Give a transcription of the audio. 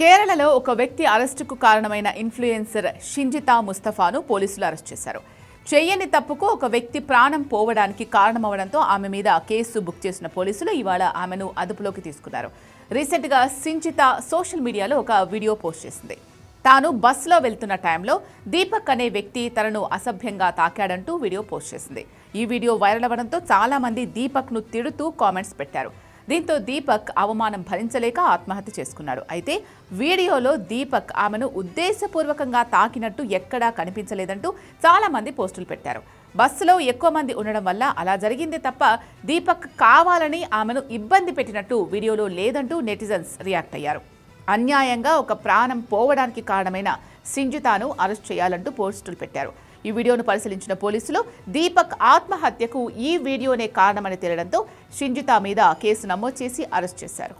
కేరళలో ఒక వ్యక్తి అరెస్టుకు కారణమైన ఇన్ఫ్లుయెన్సర్ షింజితా ముస్తఫాను పోలీసులు అరెస్ట్ చేశారు. చేయని తప్పుకు ఒక వ్యక్తి ప్రాణం పోవడానికి కారణమవడంతో ఆమె మీద కేసు బుక్ చేసిన పోలీసులు ఇవాళ ఆమెను అదుపులోకి తీసుకున్నారు. రీసెంట్గా షింజితా సోషల్ మీడియాలో ఒక వీడియో పోస్ట్ చేసింది. తాను బస్సులో వెళ్తున్న టైంలో దీపక్ అనే వ్యక్తి తనను అసభ్యంగా తాకాడంటూ వీడియో పోస్ట్ చేసింది. ఈ వీడియో వైరల్ అవ్వడంతో చాలా మంది దీపక్ను తిడుతూ కామెంట్స్ పెట్టారు. దీంతో దీపక్ అవమానం భరించలేక ఆత్మహత్య చేసుకున్నాడు. అయితే వీడియోలో దీపక్ ఆమెను ఉద్దేశపూర్వకంగా తాకినట్టు ఎక్కడా కనిపించలేదంటూ చాలా మంది పోస్టులు పెట్టారు. బస్సులో ఎక్కువ మంది ఉండడం వల్ల అలా జరిగింది తప్ప దీపక్ కావాలని ఆమెను ఇబ్బంది పెట్టినట్టు వీడియోలో లేదంటూ నెటిజన్స్ రియాక్ట్ అయ్యారు. అన్యాయంగా ఒక ప్రాణం పోవడానికి కారణమైన షింజితాను అరెస్ట్ చేయాలంటూ పోస్టులు పెట్టారు. ఈ వీడియోను పరిశీలించిన పోలీసులు దీపక్ ఆత్మహత్యకు ఈ వీడియోనే కారణమని తేలడంతో షింజితా మీద కేసు నమోదు చేసి అరెస్ట్ చేశారు.